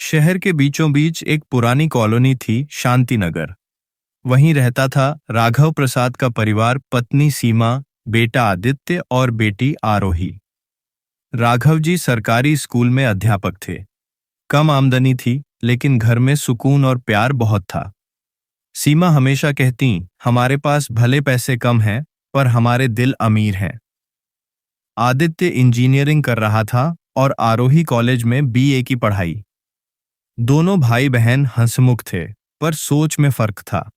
शहर के बीचों बीच एक पुरानी कॉलोनी थी, शांति नगर। वहीं रहता था राघव प्रसाद का परिवार, पत्नी सीमा, बेटा आदित्य और बेटी आरोही। राघव जी सरकारी स्कूल में अध्यापक थे। कम आमदनी थी, लेकिन घर में सुकून और प्यार बहुत था। सीमा हमेशा कहती, हमारे पास भले पैसे कम हैं, पर हमारे दिल अमीर हैं। आदित्य इंजीनियरिंग कर रहा था और आरोही कॉलेज में बीए की पढ़ाई। दोनों भाई बहन हंसमुख थे, पर सोच में फर्क था।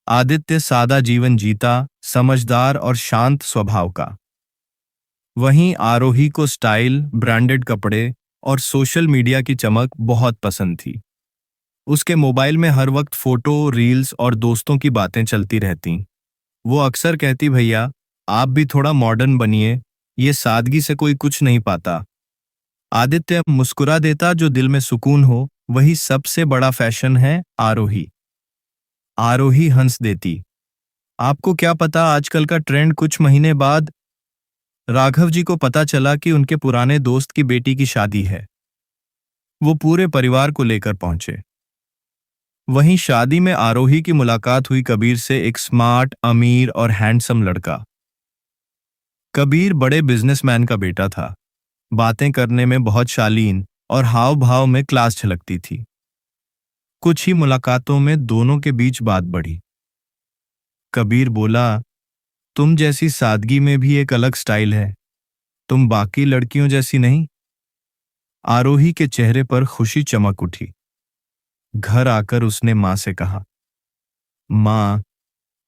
आदित्य सादा जीवन जीता, समझदार और शांत स्वभाव का। वहीं आरोही को स्टाइल, ब्रांडेड कपड़े और सोशल मीडिया की चमक बहुत पसंद थी। उसके मोबाइल में हर वक्त फोटो, रील्स और दोस्तों की बातें चलती रहतीं। वो अक्सर कहती, भैया आप भी थोड़ा मॉडर्न बनिए, ये सादगी से कोई कुछ नहीं पाता। आदित्य मुस्कुरा देता, जो दिल में सुकून हो वही सबसे बड़ा फैशन है आरोही। आरोही हंस देती, आपको क्या पता आजकल का ट्रेंड। कुछ महीने बाद राघव जी को पता चला कि उनके पुराने दोस्त की बेटी की शादी है। वो पूरे परिवार को लेकर पहुंचे। वहीं शादी में आरोही की मुलाकात हुई कबीर से, एक स्मार्ट, अमीर और हैंडसम लड़का। कबीर बड़े बिजनेसमैन का बेटा था। बातें करने में बहुत शालीन और हाव भाव में क्लास झलकती थी। कुछ ही मुलाकातों में दोनों के बीच बात बढ़ी। कबीर बोला, तुम जैसी सादगी में भी एक अलग स्टाइल है, तुम बाकी लड़कियों जैसी नहीं। आरोही के चेहरे पर खुशी चमक उठी। घर आकर उसने मां से कहा, मां,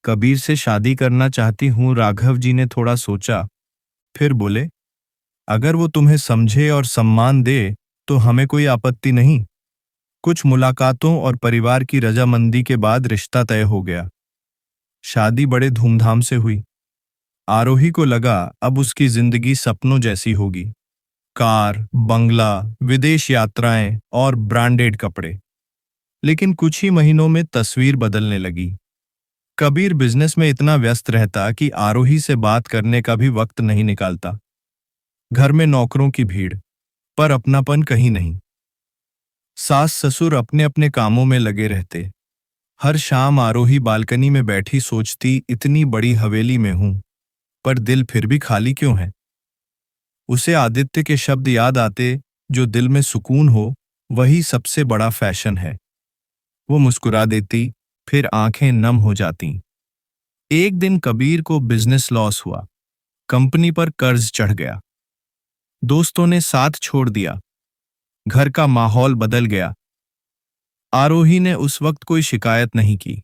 कबीर से शादी करना चाहती हूं। राघव जी ने थोड़ा सोचा, फिर बोले, अगर वो तुम्हें समझे और सम्मान दे तो हमें कोई आपत्ति नहीं। कुछ मुलाकातों और परिवार की रजामंदी के बाद रिश्ता तय हो गया। शादी बड़े धूमधाम से हुई। आरोही को लगा अब उसकी जिंदगी सपनों जैसी होगी। कार, बंगला, विदेश यात्राएं और ब्रांडेड कपड़े। लेकिन कुछ ही महीनों में तस्वीर बदलने लगी। कबीर बिजनेस में इतना व्यस्त रहता कि आरोही से बात करने का भी वक्त नहीं निकालता। घर में नौकरों की भीड़, पर अपनापन कहीं नहीं। सास ससुर अपने अपने कामों में लगे रहते। हर शाम आरोही बालकनी में बैठी सोचती, इतनी बड़ी हवेली में हूं, पर दिल फिर भी खाली क्यों है। उसे आदित्य के शब्द याद आते, जो दिल में सुकून हो वही सबसे बड़ा फैशन है। वो मुस्कुरा देती, फिर आंखें नम हो जातीं। एक दिन कबीर को बिजनेस लॉस हुआ। कंपनी पर कर्ज चढ़ गया। दोस्तों ने साथ छोड़ दिया। घर का माहौल बदल गया। आरोही ने उस वक्त कोई शिकायत नहीं की।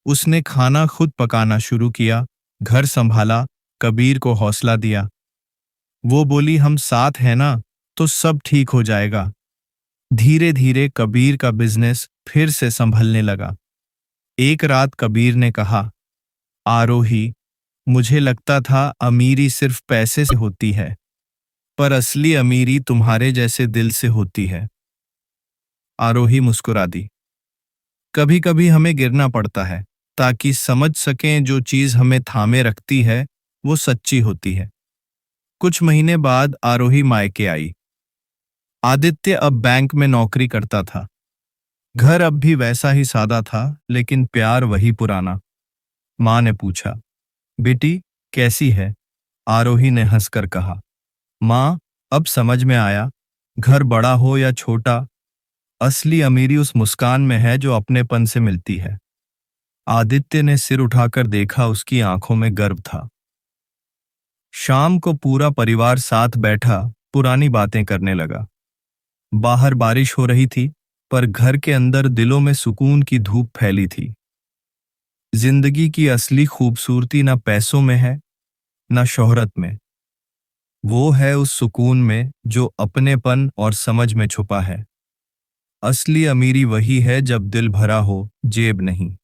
उसने खाना खुद पकाना शुरू किया, घर संभाला, कबीर को हौसला दिया। वो बोली, हम साथ हैं ना, तो सब ठीक हो जाएगा। धीरे धीरे कबीर का बिजनेस फिर से संभलने लगा। एक रात कबीर ने कहा, आरोही, मुझे लगता था अमीरी सिर्फ पैसे से होती है, पर असली अमीरी तुम्हारे जैसे दिल से होती है। आरोही मुस्कुरा दी, कभी कभी हमें गिरना पड़ता है ताकि समझ सकें जो चीज हमें थामे रखती है वो सच्ची होती है। कुछ महीने बाद आरोही मायके आई। आदित्य अब बैंक में नौकरी करता था। घर अब भी वैसा ही सादा था, लेकिन प्यार वही पुराना। मां ने पूछा, बेटी कैसी है? आरोही ने हंसकर कहा, मां, अब समझ में आया, घर बड़ा हो या छोटा, असली अमीरी उस मुस्कान में है जो अपनेपन से मिलती है। आदित्य ने सिर उठाकर देखा, उसकी आंखों में गर्व था। शाम को पूरा परिवार साथ बैठा पुरानी बातें करने लगा। बाहर बारिश हो रही थी, पर घर के अंदर दिलों में सुकून की धूप फैली थी। जिंदगी की असली खूबसूरती न पैसों में है, न शोहरत में। वो है उस सुकून में जो अपनेपन और समझ में छुपा है। असली अमीरी वही है जब दिल भरा हो, जेब नहीं।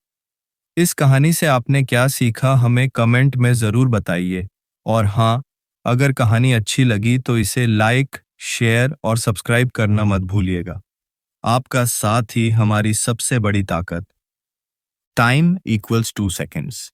इस कहानी से आपने क्या सीखा, हमें कमेंट में जरूर बताइए। और हाँ, अगर कहानी अच्छी लगी तो इसे लाइक, शेयर और सब्सक्राइब करना मत भूलिएगा। आपका साथ ही हमारी सबसे बड़ी ताकत। Time equals 2 seconds।